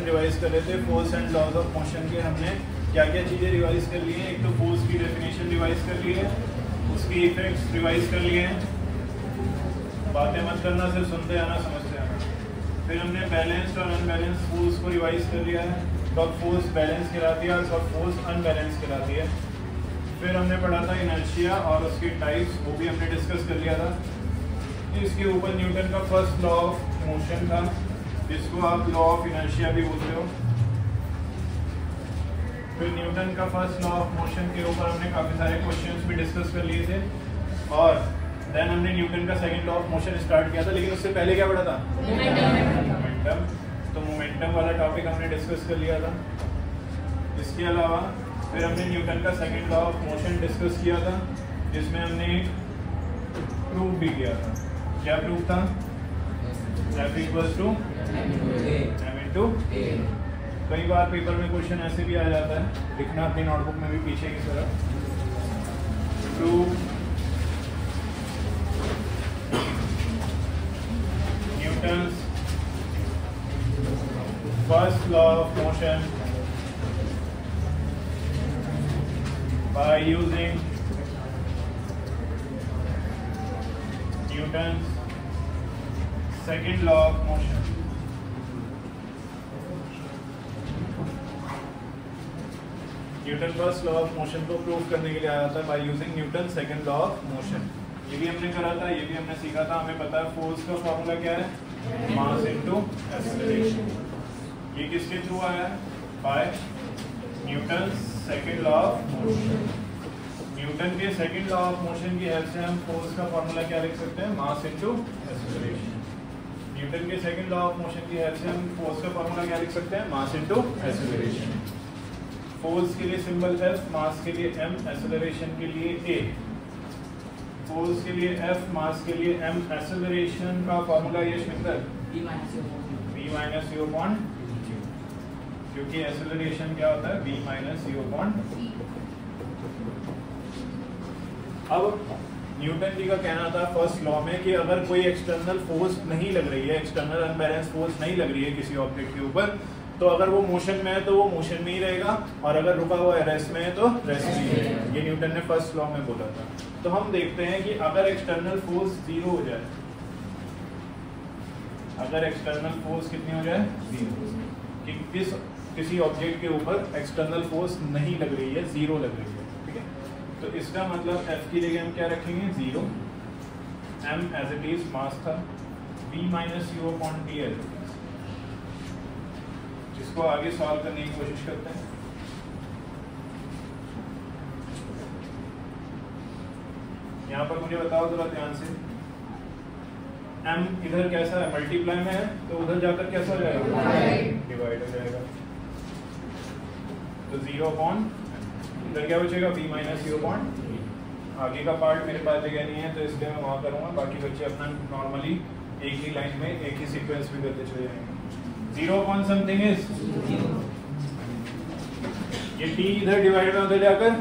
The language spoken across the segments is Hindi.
सेशन रिवाइज कर रहे थे force and laws of motion के। हमने क्या क्या चीज़ें रिवाइज कर ली हैं? एक तो फोर्स की डेफिनेशन रिवाइज कर ली है, उसकी इफेक्ट्स रिवाइज कर लिए हैं। बातें मत करना, सिर्फ सुनते आना, समझते आना। फिर हमने बैलेंस्ड और अनबैलेंस्ड फोर्स को रिवाइज कर लिया है, कब फोर्स बैलेंस कहलाती है और कब फोर्स अनबैलेंस कहलाती है। फिर हमने पढ़ा था इनर्शिया और उसके टाइप्स, वो भी हमने डिस्कस कर लिया था। इसके ऊपर न्यूटन का फर्स्ट लॉ ऑफ मोशन था, जिसको आप लॉ ऑफ इनर्शिया भी बोलते हो। फिर न्यूटन का फर्स्ट लॉ ऑफ मोशन के ऊपर हमने काफ़ी सारे क्वेश्चंस भी डिस्कस कर लिए थे। और देन हमने न्यूटन का second law of motion start किया था, लेकिन उससे पहले क्या पढ़ा था? मोमेंटम। तो मोमेंटम वाला टॉपिक हमने डिस्कस कर लिया था। इसके अलावा फिर हमने न्यूटन का second law of motion discuss किया था, जिसमें हमने प्रूव भी किया था। क्या प्रूव था? F equals to m into a। कई बार पेपर में क्वेश्चन ऐसे भी आ जाता है, लिखना अपनी नोटबुक में भी पीछे की तरफ। Prove Newton's first law of motion by using Newton's second law of motion। Newton first law of motion को प्रूव करने के लिए आया था bye using Newton second law of motion. ये भी हमने करा था, ये भी हमने सीखा था। हमें पता है फोर्स का फॉर्मूला क्या है? Mass into acceleration. ये किसके थ्रू आया है? By Newton second law of motion. Newton के सेकंड लॉ ऑफ मोशन की हेल्प से हम फोर्स का फॉर्मूला क्या लिख सकते हैं? Mass into acceleration. न्यूटन के सेकंड लॉ ऑफ मोशन की हेल्प से हम फोर्स का फॉर्मूला क्या लिख सकते हैं? Mass into acceleration. फोर्स के लिए सिंबल F, मास के लिए m, एक्सेलरेशन के लिए a। फोर्स के लिए F, मास के लिए m, एक्सेलरेशन का फॉर्मूला ये मिलता है v माइनस u अपॉन, क्योंकि एक्सेलरेशन क्या होता है? v minus u upon. अब न्यूटन जी का कहना था फर्स्ट लॉ में कि अगर कोई एक्सटर्नल फोर्स नहीं लग रही है, एक्सटर्नल अनबैलेंस फोर्स नहीं लग रही है किसी ऑब्जेक्ट के ऊपर, तो अगर वो मोशन में है तो वो मोशन में ही रहेगा, और अगर रुका हुआ है रेस्ट में है तो रेस्ट में ही रहेगा। ये न्यूटन ने फर्स्ट लॉ में बोला था। तो हम देखते हैं कि अगर एक्सटर्नल फोर्स जीरो हो जाए, अगर एक्सटर्नल फोर्स कितनी हो जाए? जीरो, कि किसी ऑब्जेक्ट के ऊपर एक्सटर्नल फोर्स नहीं लग रही है, जीरो लग रही है, ठीक है। तो इसका मतलब F की जगह हम क्या रखेंगे? Zero. m as it is mass था, v minus u upon t L, जिसको आगे सॉल्व करने की कोशिश करते हैं। यहाँ पर मुझे बताओ जरा ध्यान से, m इधर कैसा है? मल्टीप्लाई में है, तो उधर जाकर कैसा हो जाएगा? डिवाइड हो जाएगा। तो जीरो अपॉन, इधर क्या बचेगा? v minus you upon. आगे का पार्ट मेरे पास जगह नहीं है, तो इसलिए मैं वहाँ करूँगा। बाकी बच्चे अपना नॉर्मली एक ही लाइन में एक ही सीक्वेंस भी करते चले जाएंगे। जीरो अपॉन समथिंग इज, ये t इधर डिवाइड में उधर जाकर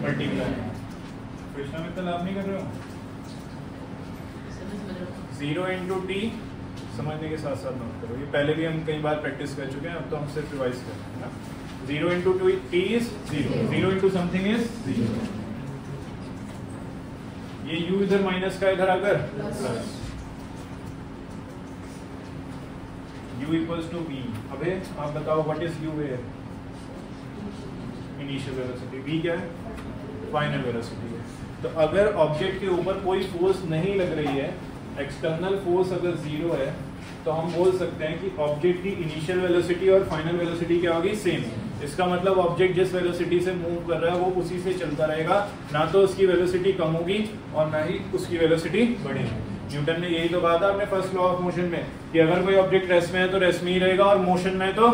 मल्टीप्लाई। कृष्णा मित्तल आप नहीं कर रहे हो? जीरो इंटू टी समझने के साथ साथ नोट करो, ये पहले भी हम कई बार प्रैक्टिस कर चुके हैं, अब तो हम सिर्फ रिवाइज कर रहे हैं ना। Zero into t is zero, zero into something is zero. ये u इधर माइनस का इधर आकर plus, u equals to v। अबे आप बताओ व्हाट इज u है? Initial velocity. v क्या है? फाइनल वेलोसिटी है। तो अगर ऑब्जेक्ट के ऊपर कोई फोर्स नहीं लग रही है, एक्सटर्नल फोर्स अगर जीरो है, तो हम बोल सकते हैं कि ऑब्जेक्ट की इनिशियल वेलोसिटी और फाइनल वेलोसिटी क्या होगी? सेम। इसका मतलब ऑब्जेक्ट जिस वेलोसिटी से मूव कर रहा है वो उसी से चलता रहेगा, ना तो उसकी वेलोसिटी कम होगी और ना ही उसकी वेलोसिटी बढ़ेगी। न्यूटन ने यही तो कहा था अपने फर्स्ट लॉ ऑफ मोशन में कि अगर कोई ऑब्जेक्ट रेस्ट में है तो रेस्ट में ही रहेगा, और मोशन में तो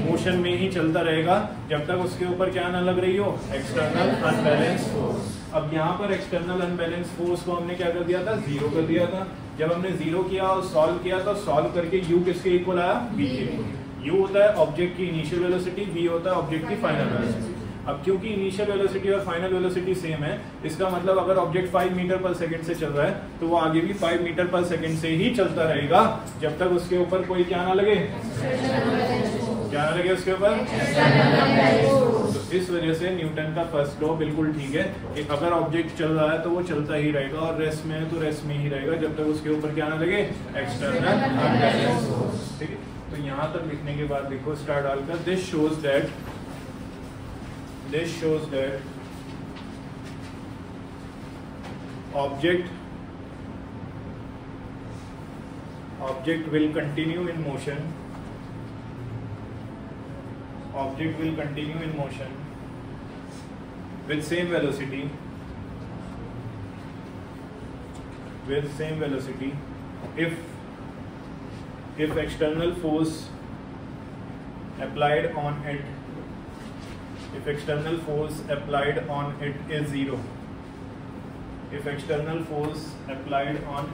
मोशन में ही चलता रहेगा, जब तक उसके ऊपर क्या ना लग रही हो? External unbalance force. अब यहाँ पर एक्सटर्नल अनबैलेंस फोर्स को हमने क्या कर दिया था? जीरो कर दिया था। जब हमने जीरो किया और सॉल्व किया, तो सॉल्व करके u किसके इक्वल आया? v के इक्वल। u होता है ऑब्जेक्ट की इनिशियल वेलोसिटी, v होता है ऑब्जेक्ट की फाइनल वेलोसिटी। अब क्योंकि इनिशियल वेलोसिटी और फाइनल वेलोसिटी सेम है, इसका मतलब अगर ऑब्जेक्ट 5 मीटर पर सेकंड से चल रहा है, तो वो आगे भी 5 मीटर पर सेकंड से ही चलता रहेगा, जब तक उसके ऊपर कोई क्या ना लगे? क्या लगे उसके ऊपर? तो इस वजह से न्यूटन का फर्स्ट लॉ बिल्कुल ठीक है कि अगर ऑब्जेक्ट चल रहा है तो वो चलता ही रहेगा, और रेस्ट में है तो रेस्ट में ही रहेगा जब तक उसके ऊपर क्या ना लगे? External unbalance force. ठीक है, तो यहाँ तक लिखने के बाद लिखो स्टार डालकर, this shows that object will continue in motion with same velocity if external force applied on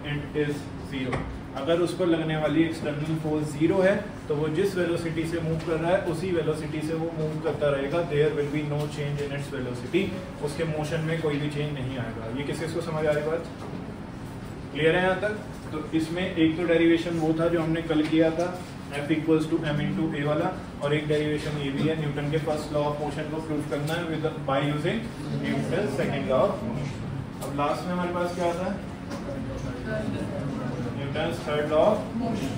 it is zero. अगर उस पर लगने वाली एक्सटर्नल फोर्स जीरो है तो वो जिस वेलोसिटी से मूव कर रहा है उसी वेलोसिटी से वो मूव करता रहेगा। There will be no change in its velocity, उसके मोशन में कोई भी चेंज नहीं आएगा। ये किसी को समझ आ रही बात? क्लियर है यहाँ तक? तो इसमें एक तो डेरिवेशन वो था जो हमने कल किया था F equals to m into a वाला, और एक डेरिवेशन ये भी है न्यूटन के फर्स्ट लॉ ऑफ मोशन को प्रूव करना है with by using Newton second law of motion. अब लास्ट में हमारे पास क्या आता है? Newton's third law of motion.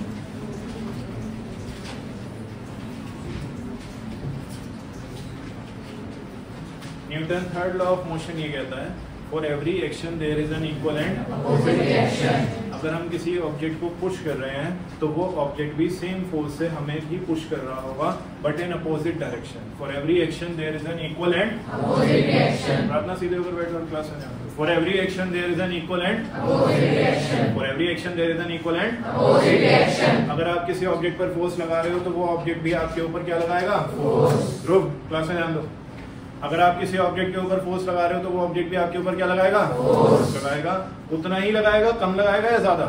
Newton third law of motion ये कहता है for every action there is an equal and opposite reaction. अगर हम किसी ऑब्जेक्ट को पुश कर रहे हैं तो वो ऑब्जेक्ट भी सेम फोर्स से हमें भी पुश कर रहा होगा, but in opposite direction. For every action there is an equal and opposite reaction. प्रार्थना सीधे होकर बैठो और क्लास में जाओ। For every action there is an equal and opposite reaction. For every action there is an equal and opposite reaction. अगर आप किसी ऑब्जेक्ट पर फोर्स लगा रहे हो तो वो ऑब्जेक्ट भी आपके ऊपर क्या लगाएगा? फोर्स। रुक, क्लास में ध्यान दो। अगर आप किसी ऑब्जेक्ट के ऊपर फोर्स लगा रहे हो तो वो ऑब्जेक्ट भी आपके ऊपर क्या लगाएगा? फोर्स लगाएगा। उतना ही लगाएगा, कम लगाएगा या ज्यादा?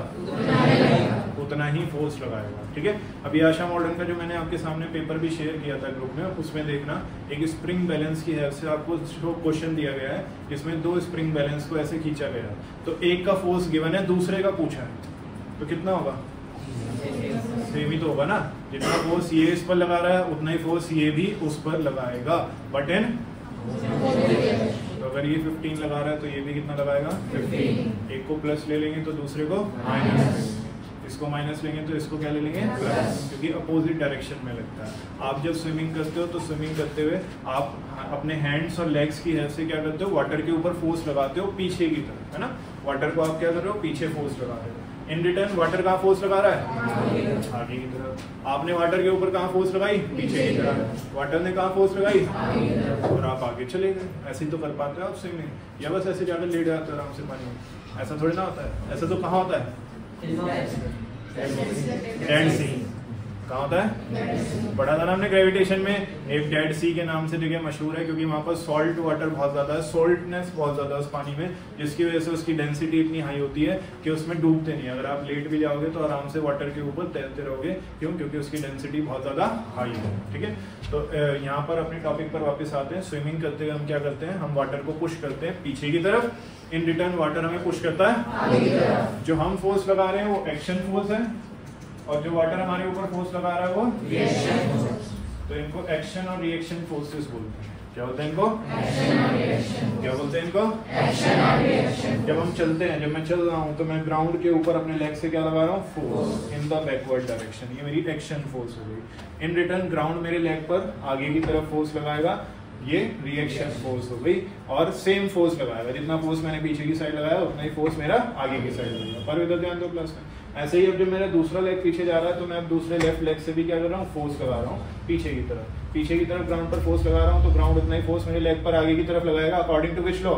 उतना ही फोर्स लगाएगा। ठीक है, अभी आशा मॉडर्न का जो मैंने आपके सामने पेपर भी शेयर किया था ग्रुप में, उसमें देखना एक स्प्रिंग बैलेंस की हेल्प से आपको क्वेश्चन दिया गया है जिसमें दो स्प्रिंग बैलेंस को ऐसे खींचा गया, तो एक का फोर्स गिवन है, दूसरे का पूछा है, तो कितना होगा? सेम ही तो होगा ना। जितना फोर्स ये इस पर लगा रहा है उतना ही फोर्स ये भी उस पर लगाएगा, बट इन तो अगर ये 15 लगा रहा है तो ये भी कितना लगाएगा? 15। एक को प्लस ले लेंगे तो दूसरे को माइनस, इसको माइनस लेंगे तो इसको क्या ले लेंगे? प्लस, क्योंकि अपोजिट डायरेक्शन में लगता है। आप जब स्विमिंग करते हो तो स्विमिंग करते हुए आप अपने हैंड्स और लेग्स की हेल्प से क्या करते हो? वाटर के ऊपर फोर्स लगाते हो पीछे की तरफ, है ना। वाटर को आप क्या कर रहे हो? पीछे फोर्स लगा रहे हो। इन रिटर्न वाटर कहाँ फोर्स लगा रहा है? आगे की तरफ। आपने वाटर के ऊपर कहाँ फोर्स लगाई? पीछे की तरफ। वाटर ने कहाँ फोर्स लगाई? और आप आगे चले गए। ऐसे ही तो कर पाते हो आप स्विमिंग, या बस ऐसे जाकर लेट जाते हो आराम से पानी में? ऐसा थोड़ी ना होता है। ऐसा तो कहाँ होता है? डेड सी। कहाँ होता है? पढ़ा था ना हमने ग्रेविटेशन में, एक डेड सी के नाम से जगह मशहूर है क्योंकि वहाँ पर सॉल्ट वाटर बहुत ज्यादा है, सॉल्टनेस बहुत ज्यादा है उस पानी में, जिसकी वजह से उसकी डेंसिटी इतनी हाई होती है कि उसमें डूबते नहीं। अगर आप लेट भी जाओगे तो आराम से वाटर के ऊपर तैरते रहोगे। क्यों? क्योंकि उसकी डेंसिटी बहुत ज्यादा हाई है। ठीक है, तो यहाँ पर अपने टॉपिक पर वापस आते हैं। स्विमिंग करते हुए हम क्या करते हैं? हम वाटर को पुश करते हैं पीछे की तरफ, इन रिटर्न वाटर हमें पुश करता है आगे की तरफ। जो हम फोर्स लगा रहे हैं वो एक्शन फोर्स है, और जो वाटर हमारे ऊपर फोर्स लगा रहा है वो रिएक्शन फोर्स। तो इनको एक्शन और रिएक्शन फोर्सेस बोलते हैं। क्या बोलते हैं इनको? एक्शन और रिएक्शन। क्या बोलते हैं इनको? एक्शन और रिएक्शन। जब हम चलते हैं, जब मैं चल रहा हूँ तो मैं ग्राउंड के ऊपर अपने लेग से क्या लगा रहा हूँ? Force in the backward direction. ये मेरी एक्शन फोर्स हो गई। इन रिटर्न ग्राउंड मेरे लेग पर आगे की तरफ फोर्स लगाएगा, ये रिएक्शन फोर्स हो गई। और सेम फोर्स लगाएगा, जितना फोर्स मैंने पीछे की साइड लगाया उतना ही फोर्स मेरा आगे की साइड लगेगा। पर इधर ध्यान दो क्लास में। ऐसे ही अब जब मेरा दूसरा लेग पीछे जा रहा है तो मैं अब दूसरे लेफ्ट लेग से भी क्या कर रहा हूँ? फोर्स लगा रहा हूँ पीछे की तरफ। पीछे की तरफ ग्राउंड पर फोर्स लगा रहा हूँ तो ग्राउंड उतना ही फोर्स मेरे लेग पर आगे की तरफ लगाएगा, according to which law?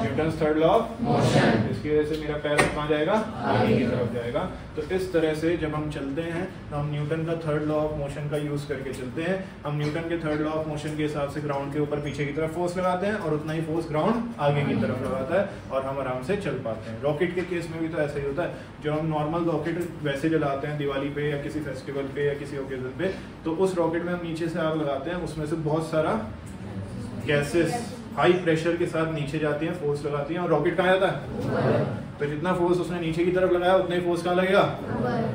Newton's third law of motion. इसकी वजह से मेरा पैर कहाँ जाएगा? आगे की तरफ जाएगा। तो इस तरह से जब हम चलते हैं तो हम न्यूटन का थर्ड लॉ ऑफ मोशन का यूज करके चलते हैं। हम न्यूटन के थर्ड लॉ ऑफ मोशन के हिसाब से ग्राउंड के ऊपर पीछे की तरफ फोर्स लगाते हैं और उतना ही फोर्स ग्राउंड आगे की तरफ लगाता है और हम आराम से चल पाते हैं। रॉकेट के केस में भी तो ऐसा ही होता है। जो हम नॉर्मल रॉकेट वैसे जलाते हैं दिवाली पे या किसी फेस्टिवल पे या किसी ओकेजन पे, तो उस रॉकेट में हम नीचे से आग लगाते हैं, उसमें से बहुत सारा गैसेस हाई प्रेशर के साथ नीचे जाती हैं, फोर्स लगाती हैं और रॉकेट कहाँ जाता है? तो जितना फोर्स उसने नीचे की तरफ लगाया उतना ही फोर्स कहाँ लगेगा?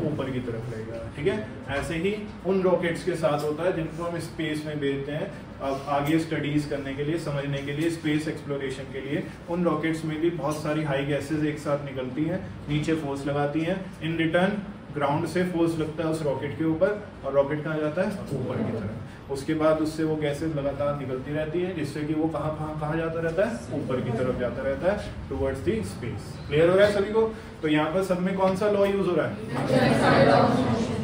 ऊपर की तरफ रहेगा, ठीक है। ऐसे ही उन रॉकेट्स के साथ होता है जिनको हम स्पेस में भेजते हैं अब आगे स्टडीज करने के लिए, समझने के लिए, स्पेस एक्सप्लोरेशन के लिए। उन रॉकेट्स में भी बहुत सारी हाई गैसेज एक साथ निकलती हैं, नीचे फोर्स लगाती हैं, इन रिटर्न ग्राउंड से फोर्स लगता है उस रॉकेट के ऊपर और रॉकेट कहाँ जाता है, ऊपर की तरफ। उसके बाद उससे वो गैसेज लगातार निकलती रहती है जिससे कि वो कहाँ जाता रहता है, ऊपर की तरफ जाता रहता है टुवर्ड्स दी स्पेस। क्लियर हो रहा है सभी को? तो यहाँ पर सब में कौन सा लॉ यूज हो रहा है,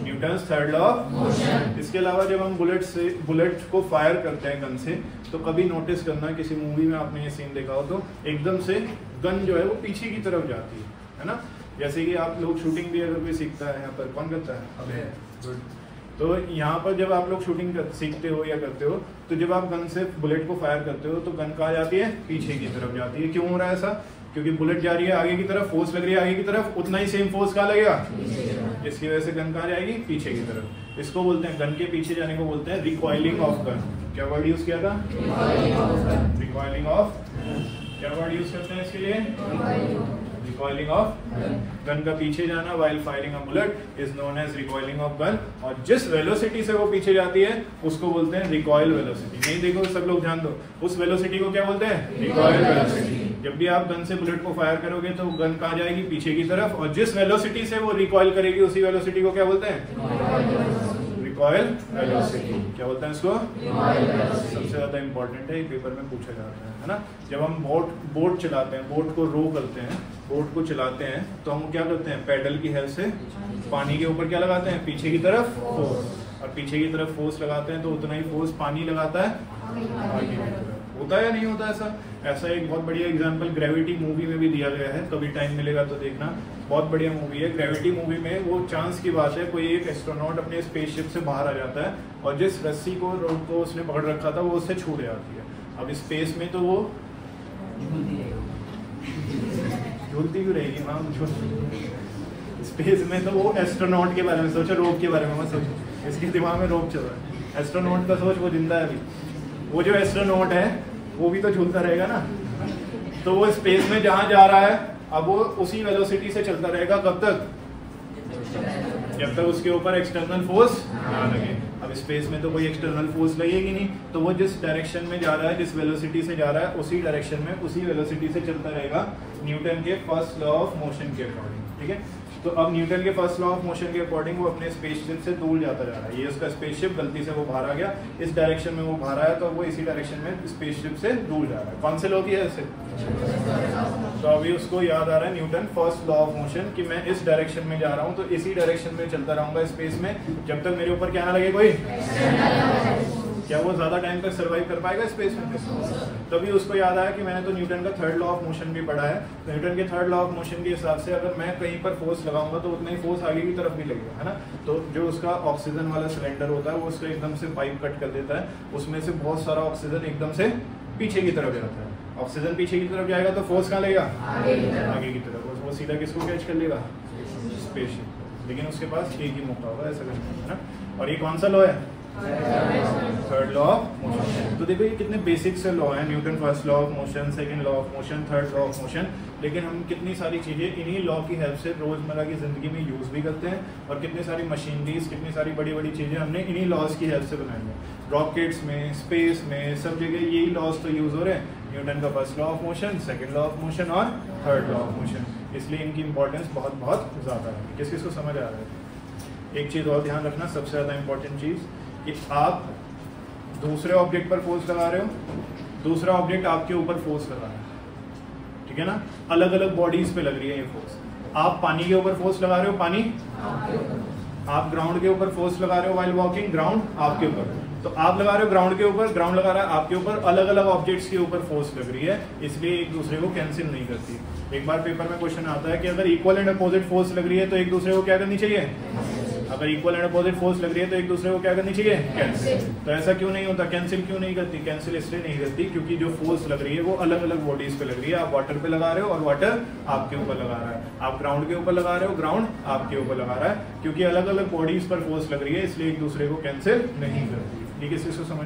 Newton's third law of motion. इसके अलावा जब हम बुलेट को फायर करते हैं गन से, तो कभी नोटिस करना, किसी मूवी में आपने ये सीन देखा हो तो एकदम से गन जो है वो पीछे की तरफ जाती है ना। जैसे कि आप लोग शूटिंग भी अगर कोई सीखता है, यहाँ पर कौन करता है, अब है गुड। तो यहाँ पर जब आप लोग शूटिंग सीखते हो या करते हो, तो जब आप गन से बुलेट को फायर करते हो तो गन कहाँ जाती है, पीछे की तरफ जाती है। क्यों हो रहा है ऐसा? क्योंकि बुलेट जा रही है आगे की तरफ, फोर्स लग रही है आगे की तरफ, उतना ही सेम फोर्स कहाँ लगेगा, इसकी वजह से गन कहाँ जाएगी, पीछे की तरफ। इसको बोलते हैं, गन के पीछे जाने को बोलते हैं रिकॉइलिंग ऑफ गन। क्या वर्ड यूज किया था, रिकॉइलिंग ऑफ। क्या वर्ड यूज करते हैं इसके लिए, रिकॉइलिंग ऑफ गन का पीछे जाना while firing a bullet is known as recoiling of gun. और जिस वेलोसिटी से वो पीछे जाती है उसको बोलते हैं रिकॉइल वेलोसिटी। नहीं देखो सब लोग ध्यान दो, उस वेलोसिटी को क्या बोलते हैं, रिकॉइल वेलोसिटी। जब भी आप गन से बुलेट को फायर करोगे तो गन कहाँ जाएगी, पीछे की तरफ, और जिस वेलोसिटी से वो रिकॉइल करेगी उसी वेलोसिटी को क्या बोलते हैं, रिकॉइल वेलोसिटी। क्या बोलते हैं इसको, सबसे ज्यादा इंपॉर्टेंट है, पेपर में पूछा जाता है ना। जब हम बोट चलाते हैं, बोट को रो करते हैं, बोट को चलाते हैं, तो हम क्या करते हैं, पैडल की हेल्प से पानी के ऊपर क्या लगाते हैं, पीछे की तरफ फोर्स, और पीछे की तरफ फोर्स लगाते हैं तो उतना ही फोर्स पानी लगाता है आगे की तरफ। होता है या नहीं होता ऐसा एक बहुत बढ़िया एग्जांपल ग्रेविटी मूवी में भी दिया गया है, कभी टाइम मिलेगा तो देखना, बहुत बढ़िया मूवी है। ग्रेविटी मूवी में वो चांस की बात है, कोई एक एस्ट्रोनॉट अपने स्पेसशिप से बाहर आ जाता है और जिस रस्सी को रोड को उसने पकड़ रखा था वो उससे छूट जाती है। अब स्पेस में तो वो झूलती भी रहेगी, हाँ स्पेस में तो वो एस्ट्रोनॉट के बारे में सोचो, रोप के बारे में मत सोचो, इसके दिमाग में रोप चल रहा है। एस्ट्रोनॉट का सोच, वो जिंदा है अभी, वो जो एस्ट्रोनॉट है वो भी तो झूलता रहेगा ना। तो वो स्पेस में जहां जा रहा है अब वो उसी वेलोसिटी से चलता रहेगा, कब तक, जब तक उसके ऊपर एक्सटर्नल फोर्स ना लगे। अब स्पेस में तो कोई एक्सटर्नल फोर्स लगेगी नहीं, तो वो जिस डायरेक्शन में जा रहा है, जिस वेलोसिटी से जा रहा है, उसी डायरेक्शन में उसी वेलोसिटी से चलता रहेगा, न्यूटन के फर्स्ट लॉ ऑफ मोशन के अकॉर्डिंग। ठीक है, तो अब न्यूटन के फर्स्ट लॉ ऑफ मोशन के अकॉर्डिंग वो अपने स्पेसशिप से दूर जाता जा रहा है। ये उसका स्पेसशिप गलती से वो बाहर आ गया, इस डायरेक्शन में वो बाहर आया तो वो इसी डायरेक्शन में स्पेसशिप से दूर जा रहा है। कौन से लॉ की है इससे? तो अभी उसको याद आ रहा है Newton first law of motion कि मैं इस डायरेक्शन में जा रहा हूँ तो इसी डायरेक्शन में चलता रहूंगा स्पेस में जब तक मेरे ऊपर क्या ना लगे कोई। क्या वो ज्यादा टाइम तक सर्वाइव कर पाएगा स्पेस में? तभी उसको याद आया कि मैंने तो न्यूटन का थर्ड लॉ ऑफ मोशन भी पढ़ा है। न्यूटन के थर्ड लॉ ऑफ मोशन के हिसाब से अगर मैं कहीं पर फोर्स लगाऊंगा तो उतना ही फोर्स आगे की तरफ भी लगेगा, है ना। तो जो उसका ऑक्सीजन वाला सिलेंडर होता है वो उसको एकदम से पाइप कट कर देता है, उसमें से बहुत सारा ऑक्सीजन एकदम से पीछे की तरफ जाता है। ऑक्सीजन पीछे की तरफ जाएगा तो फोर्स कहाँ लगेगा? आगे की तरफ। वो सीधा किसको कैच कर लेगा? स्पेसशिप। लेकिन उसके पास एक ही मौका होगा ऐसा करने का, है ना। और ये कौन सा लॉ है? Third law of motion. तो देखो ये कितने बेसिक से लॉ है, Newton first law of motion, second law of motion, third law of motion. लेकिन हम कितनी सारी चीजें इन्हीं लॉ की हेल्प से रोजमर्रा की जिंदगी में यूज भी करते हैं, और कितनी सारी मशीनरीज, कितनी सारी बड़ी बड़ी चीजें हमने इन्हीं लॉज की हेल्प से बनाई है। रॉकेट्स में, स्पेस में, सब जगह यही लॉज तो यूज हो रहे हैं, न्यूटन का first law of motion, second law of motion और थर्ड लॉ ऑफ मोशन। इसलिए इनकी इंपॉर्टेंस बहुत बहुत ज्यादा है। किस किस को समझ आ रहा है? एक चीज और ध्यान रखना, सबसे ज्यादा इंपॉर्टेंट चीज कि आप दूसरे ऑब्जेक्ट पर फोर्स लगा रहे हो, दूसरा ऑब्जेक्ट आपके ऊपर फोर्स लगा रहा है, ठीक है ना। अलग अलग बॉडीज पे लग रही है ये फोर्स। आप पानी के ऊपर फोर्स लगा रहे हो, पानी आप ग्राउंड के ऊपर फोर्स लगा रहे हो व्हाइल वॉकिंग, ग्राउंड आपके ऊपर। तो आप लगा रहे हो ग्राउंड के ऊपर, ग्राउंड लगा रहा है आपके ऊपर, अलग अलग ऑब्जेक्ट्स के ऊपर फोर्स लग रही है, इसलिए एक दूसरे को कैंसिल नहीं करती। एक बार पेपर में क्वेश्चन आता है कि अगर इक्वल एंड अपोजिट फोर्स लग रही है तो एक दूसरे को क्या करनी चाहिए? अगर इक्वल एंड अपोजिट फोर्स लग रही है तो एक दूसरे को क्या करनी चाहिए? कैंसिल। तो ऐसा क्यों नहीं होता? कैंसिल क्यों नहीं करती? कैंसिल इसलिए नहीं करती क्योंकि जो फोर्स लग रही है वो अलग अलग बॉडीज पे लग रही है। आप वाटर पे लगा रहे हो और वाटर आपके ऊपर लगा रहा है, आप ग्राउंड के ऊपर लगा रहे हो, ग्राउंड आपके ऊपर लगा रहा है। क्योंकि अलग अलग बॉडीज पर फोर्स लग रही है इसलिए एक दूसरे को कैंसिल नहीं करती। ठीक है, इसको समझ